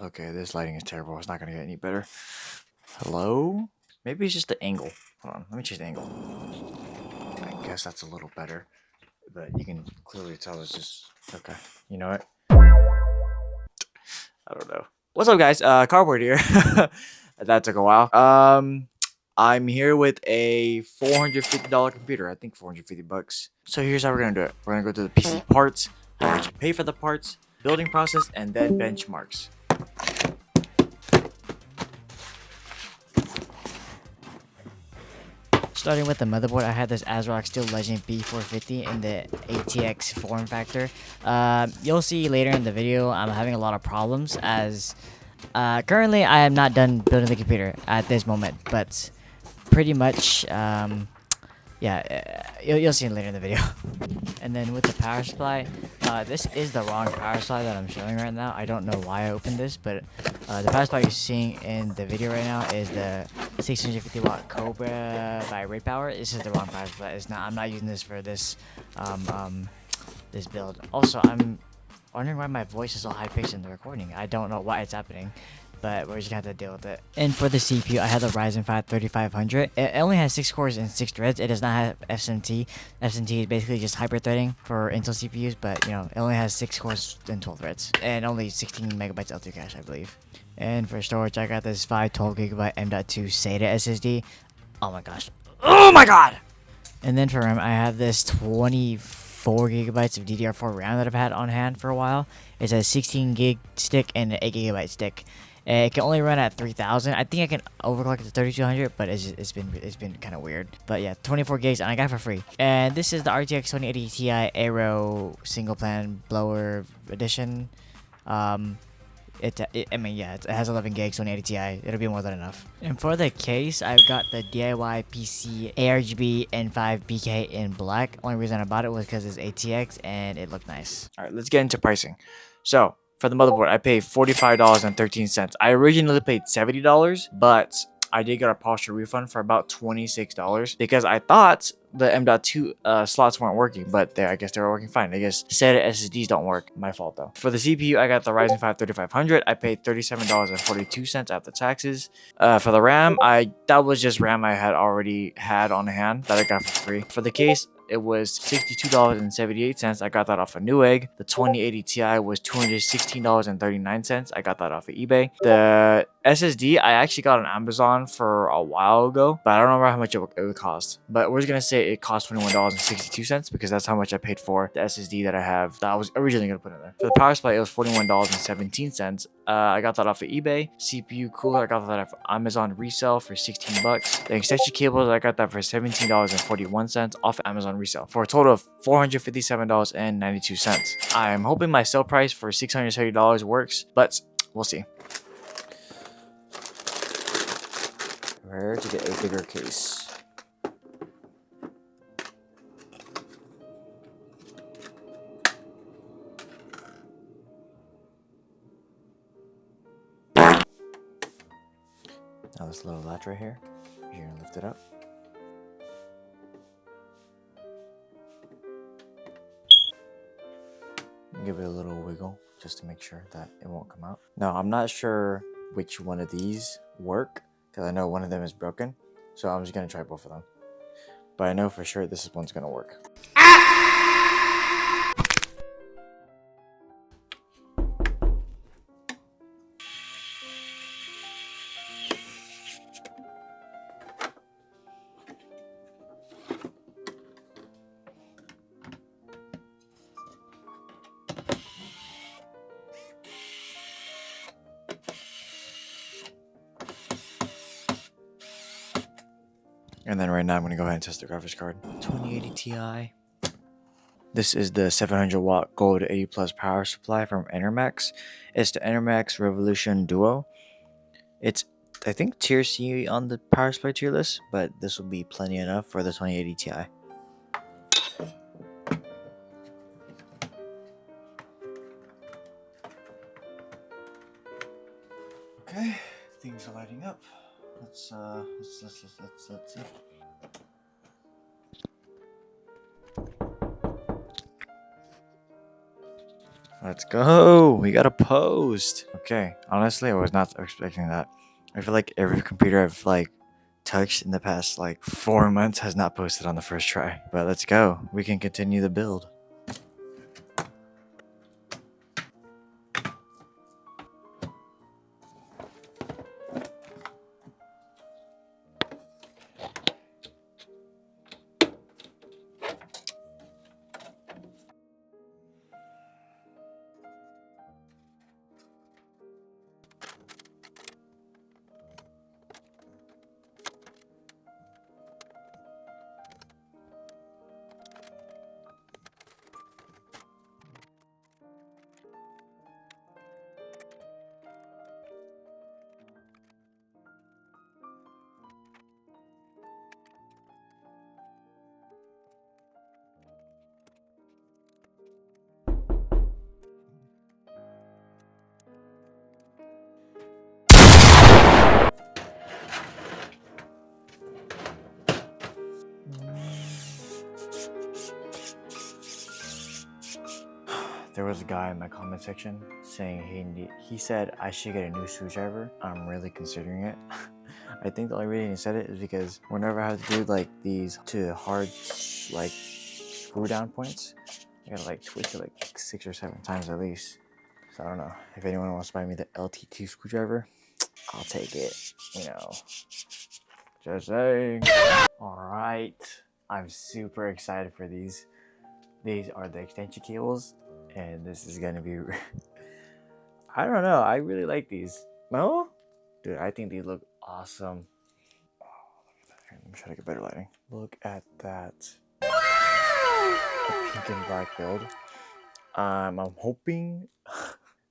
Okay, this lighting is terrible. It's not gonna get any better. Hello? Maybe it's just the angle. Hold on, let me change the angle. I guess that's a little better. But you can clearly tell it's just... Okay, you know what? I don't know. What's up, guys? Cardboard here. That took a while. I'm here with a $450 computer. I think 450 bucks. So here's how we're gonna do it. We're gonna go to the PC parts, how much you pay for the parts, building process, and then benchmarks. Starting with the motherboard, I have this ASRock Steel Legend B450 in the ATX form factor. You'll see later in the video I'm having a lot of problems as currently I am not done building the computer at this moment, but pretty much you'll see it later in the video. And then with the power supply, this is the wrong power supply that I'm showing right now. I don't know why I opened this, but the power supply you're seeing in the video right now is the 650 watt Cobra by Ray Power. This is the wrong power supply. It's not. I'm not using this for this this build. Also, I'm wondering why my voice is so high pitched in the recording. I don't know why it's happening, but we're just gonna have to deal with it. And for the CPU, I have the Ryzen 5 3500. It only has 6 cores and 6 threads. It does not have SMT. SMT is basically just hyper-threading for Intel CPUs, but you know, it only has 6 cores and 12 threads, and only 16 megabytes L2 cache, I believe. And for storage, I got this 512GB M.2 SATA SSD. Oh my gosh. Oh my god! And then for RAM, I have this 24 gigabytes of DDR4 RAM that I've had on hand for a while. It's a 16 gig stick and an 8 gigabyte stick. It can only run at 3000. I think I can overclock it to 3200, but it's been kind of weird. But yeah, 24 gigs, and I got it for free. And this is the RTX 2080 Ti Aero single plan blower edition. It has 11 gigs, 2080 Ti. It'll be more than enough. And for the case, I've got the DIY PC ARGB N5 BK in black. Only reason I bought it was because it's ATX and it looked nice. All right, let's get into pricing. So for the motherboard, I paid $45.13. I originally paid $70, but I did get a partial refund for about $26 because I thought the M.2 slots weren't working, but I guess they were working fine. I guess SATA SSDs don't work. My fault though. For the CPU, I got the Ryzen 5 3500. I paid $37.42 after taxes. For the RAM, that was just RAM I had already had on hand that I got for free. For the case, it was $62.78. I got that off of Newegg. The 2080 Ti was $216.39. I got that off of eBay. The SSD I actually got on Amazon for a while ago, but I don't remember how much it would cost. But we're just gonna say it cost $21.62 because that's how much I paid for the SSD that I have that I was originally gonna put in there. For the power supply, it was $41.17. I got that off of eBay. CPU cooler, I got that off of Amazon resale for 16 bucks. The extension cables, I got that for $17.41 off Amazon resale for a total of $457.92. I'm hoping my sale price for $670 works, but we'll see. Where to get a bigger case? Now this little latch right here, you're gonna lift it up. Give it a little wiggle just to make sure that it won't come out. Now, I'm not sure which one of these work because I know one of them is broken. So I'm just gonna try both of them. But I know for sure this one's gonna work. And then right now I'm going to go ahead and test the graphics card. 2080 Ti. This is the 700 watt gold 80 plus power supply from Enermax. It's the Enermax Revolution Duo. It's, I think, tier C on the power supply tier list, but this will be plenty enough for the 2080 Ti. Okay, things are lighting up. Let's see. Let's go. We got a post. Okay, honestly, I was not expecting that. I feel like every computer I've like touched in the past like 4 months has not posted on the first try. But let's go. We can continue the build. There was a guy in my comment section saying he said I should get a new screwdriver. I'm really considering it. I think the only reason he said it is because whenever I have to do like these to hard like screw down points, I gotta like twist it like 6 or 7 times at least. So I don't know if anyone wants to buy me the LT2 screwdriver. I'll take it. You know, just saying. All right, I'm super excited for these. These are the extension cables, and this is gonna be. I don't know. I really like these. No, dude, I think these look awesome. Oh, look at that. Here, let me try to get better lighting. Look at that. The pink and black build. I'm hoping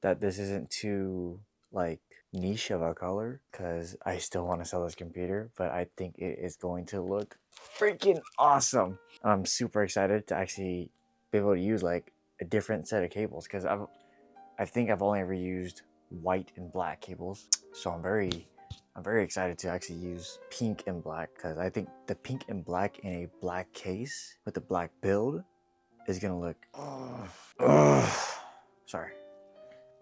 that this isn't too like niche of a color because I still want to sell this computer, but I think it is going to look freaking awesome. I'm super excited to actually be able to use like a different set of cables because I think I've only ever used white and black cables, so I'm very excited to actually use pink and black because I think the pink and black in a black case with the black build is gonna look sorry,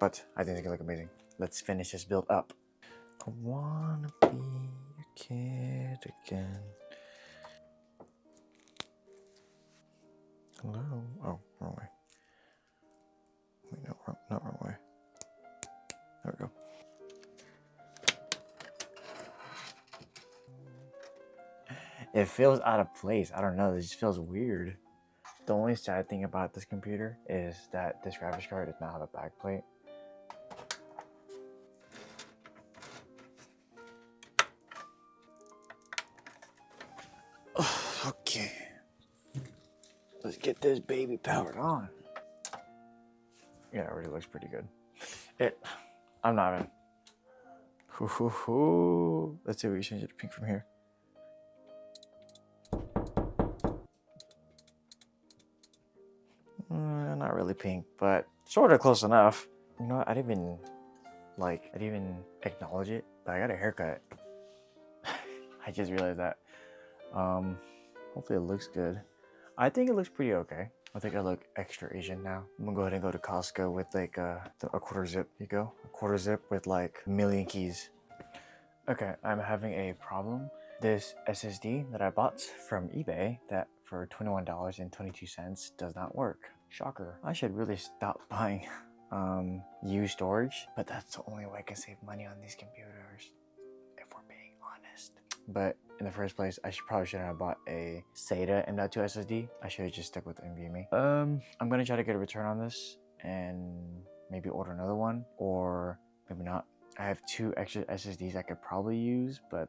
but I think it's gonna look amazing. Let's finish this build up. I wanna be a kid again. Hello? Oh, wrong way. Wait, no, not wrong way. There we go. It feels out of place. I don't know. It just feels weird. The only sad thing about this computer is that this graphics card does not have a backplate. Okay. Let's get this baby powered on. Yeah, it already looks pretty good. I'm not even. Let's see if we change it to pink from here. Not really pink, but sort of close enough. You know what? I didn't even acknowledge it, but I got a haircut. I just realized that. Hopefully it looks good. I think it looks pretty okay. I think I look extra Asian now. I'm gonna go ahead and go to Costco with like a quarter zip. Here you go, a quarter zip with like a million keys. Okay, I'm having a problem. This SSD that I bought from eBay that for $21.22 does not work. Shocker. I should really stop buying used storage, but that's the only way I can save money on these computers, if we're being honest. But in the first place, I probably shouldn't have bought a SATA M.2 SSD. I should have just stuck with NVMe. I'm gonna try to get a return on this and maybe order another one, or maybe not. I have 2 extra SSDs I could probably use, but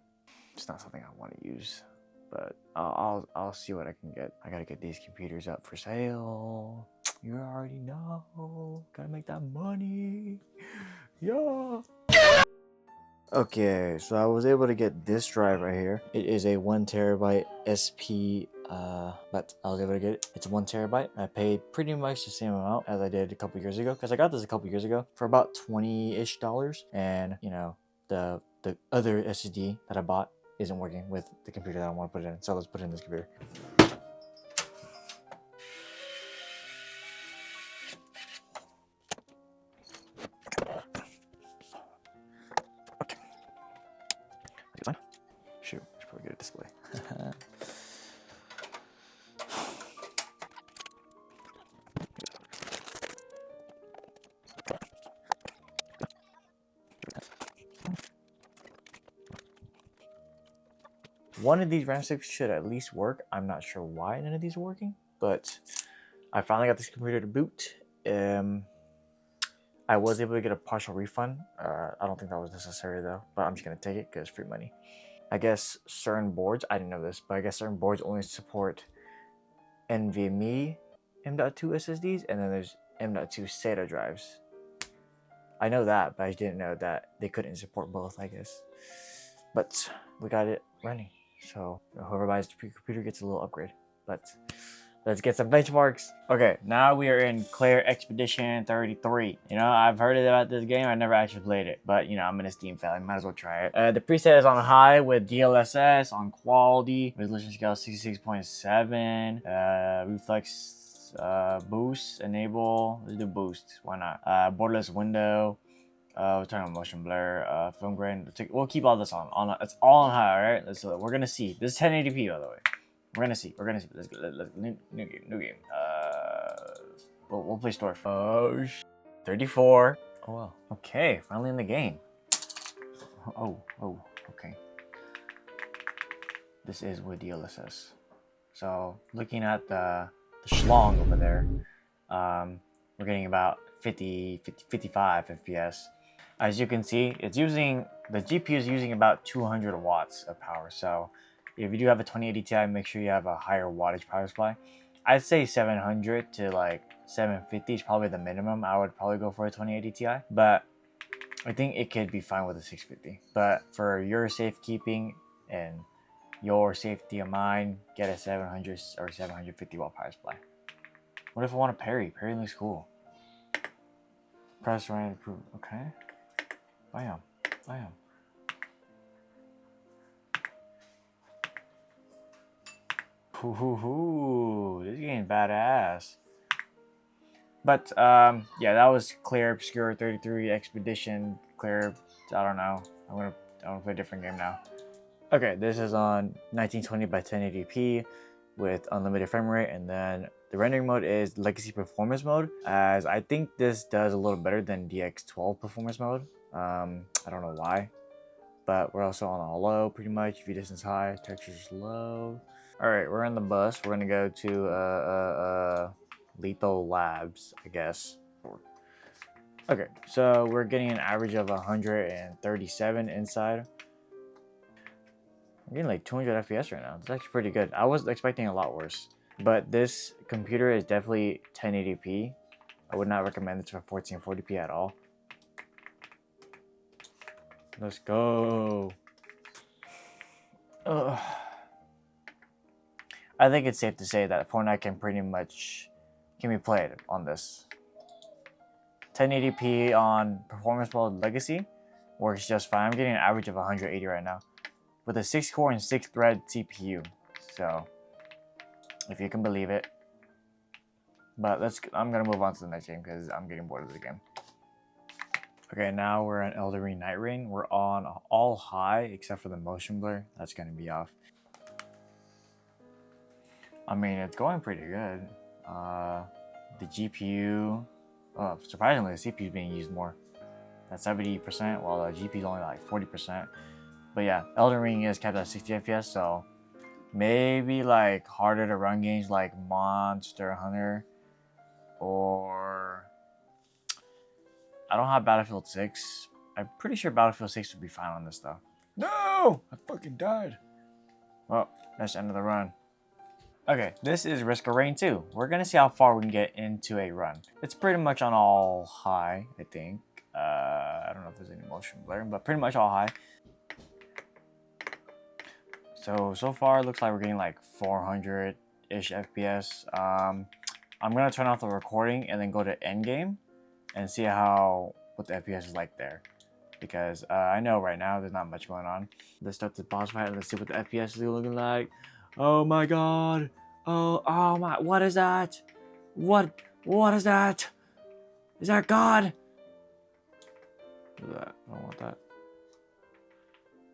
it's not something I want to use. But I'll see what I can get. I gotta get these computers up for sale. You already know. Gotta make that money. Yeah. Okay, so I was able to get this drive right here. It is a 1TB SP, but I was able to get it. It's 1TB. I paid pretty much the same amount as I did a couple years ago, because I got this a couple years ago for about $20-ish. And you know, the other SSD that I bought isn't working with the computer that I want to put it in. So let's put it in this computer. before we get a display. One of these RAM sticks should at least work. I'm not sure why none of these are working, but I finally got this computer to boot. I was able to get a partial refund. I don't think that was necessary though, but I'm just gonna take it because free money. I guess certain boards, I didn't know this, but I guess certain boards only support NVMe M.2 SSDs, and then there's M.2 SATA drives. I know that, but I didn't know that they couldn't support both, I guess. But we got it running, so whoever buys the computer gets a little upgrade. But let's get some benchmarks. Okay, now we are in Claire Expedition 33. You know, I've heard about this game. I never actually played it, but you know, I'm in a Steam fan. I might as well try it. The preset is on high with DLSS, on quality, resolution scale 66.7, reflex boost, enable. Let's do boost. Why not? Borderless window. We'll turn on motion blur, film grain. We'll keep all this on. It's all on high, all right? So we're gonna see. This is 1080p, by the way. We're gonna see. Let's new game. We'll play store. Oh, 34. Oh well. Okay, finally in the game. Oh, okay. This is with DLSS. So looking at the schlong over there, we're getting about 55 FPS. As you can see, the GPU is using about 200 watts of power. So if you do have a 2080 Ti, make sure you have a higher wattage power supply. I'd say 700 to like 750 is probably the minimum. I would probably go for a 2080 Ti, but I think it could be fine with a 650. But for your safekeeping and your safety of mine, get a 700 or 750 watt power supply. What if I want a parry? Parry looks cool. Press right and approve. Okay. Bam. Ooh, this is getting badass. But yeah, that was Claire Obscure 33 Expedition. Claire, I don't know. I'm gonna play a different game now. Okay, this is on 1920 by 1080p with unlimited frame rate, and then the rendering mode is Legacy Performance mode, as I think this does a little better than DX12 Performance mode. I don't know why, but we're also on low pretty much. View distance high, textures low. All right, we're on the bus. We're gonna go to Lethal Labs, I guess. Okay, so we're getting an average of 137 inside. I'm getting like 200 FPS right now. It's actually pretty good. I was expecting a lot worse. But this computer is definitely 1080p. I would not recommend this for 1440p at all. Let's go. Ugh. I think it's safe to say that Fortnite can be played on this. 1080p on performance mode Legacy works just fine. I'm getting an average of 180 right now with a 6-core and 6-thread CPU. So, if you can believe it. But I'm gonna move on to the next game because I'm getting bored of the game. Okay, now we're in Elden Ring Night Rain. We're on all high except for the motion blur. That's gonna be off. I mean, it's going pretty good. The GPU, surprisingly, the CPU is being used more. That's 70%, while the GPU is only like 40%. But yeah, Elden Ring is capped at 60 FPS, so maybe like harder to run games like Monster Hunter, or I don't have Battlefield 6. I'm pretty sure Battlefield 6 would be fine on this though. No! I fucking died. Well, that's the end of the run. Okay, this is Risk of Rain 2. We're gonna see how far we can get into a run. It's pretty much on all high, I think. I don't know if there's any motion blur, but pretty much all high. So far it looks like we're getting like 400-ish FPS. I'm gonna turn off the recording and then go to endgame and see what the FPS is like there. Because I know right now there's not much going on. Let's start the boss fight and let's see what the FPS is looking like. Oh my god. Oh my, what is that? What is that? Is that God? What is that? I don't want that.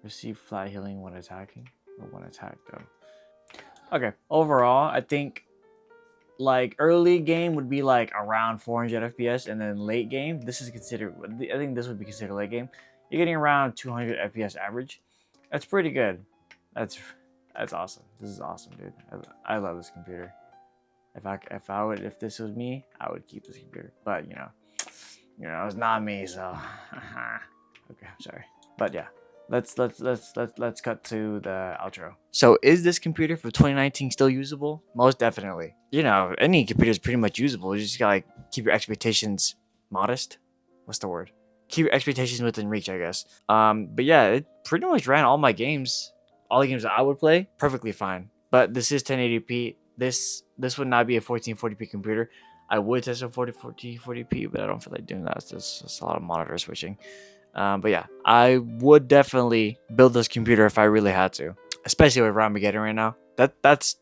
Receive flat healing when attacking. or one attack though. Okay, overall, I think like early game would be like around 400 FPS, and then late game, this is considered. I think this would be considered late game. You're getting around 200 FPS average. That's pretty good. That's that's awesome. This is awesome, dude. I love this computer. If this was me, I would keep this computer. But you know, it's not me, so okay, I'm sorry. But yeah, let's cut to the outro. So is this computer for 2019 still usable? Most definitely. You know, any computer is pretty much usable. You just gotta like keep your expectations modest. What's the word? Keep your expectations within reach, I guess. But yeah, it pretty much ran all my games, all the games that I would play, perfectly fine. But this is 1080p. This would not be a 1440p computer. I would test a 40p, but I don't feel like doing that. It's just a lot of monitor switching. But yeah, I would definitely build this computer if I really had to, especially with RAM I'm getting right now. That's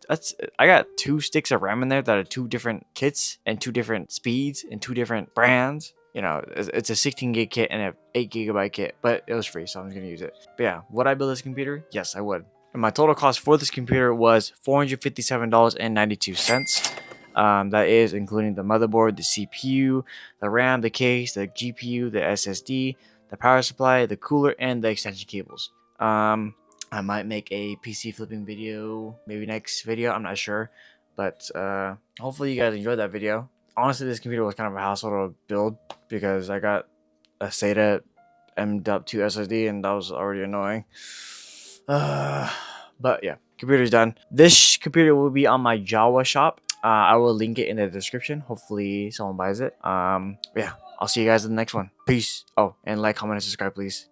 I got 2 sticks of RAM in there that are 2 different kits and 2 different speeds and 2 different brands. You know, it's a 16 gig kit and a 8 gigabyte kit, but it was free, so I'm just gonna use it. But yeah, would I build this computer? Yes, I would. And my total cost for this computer was $457.92. That is including the motherboard, the CPU, the RAM, the case, the GPU, the SSD, the power supply, the cooler, and the extension cables. I might make a PC flipping video, maybe next video, I'm not sure. But hopefully you guys enjoyed that video. Honestly, this computer was kind of a hassle to build because I got a SATA M.2 SSD and that was already annoying. But yeah, computer's done. This computer will be on my Java shop. I will link it in the description. Hopefully someone buys it. Yeah, I'll see you guys in the next one. Peace. Oh, and like, comment, and subscribe, please.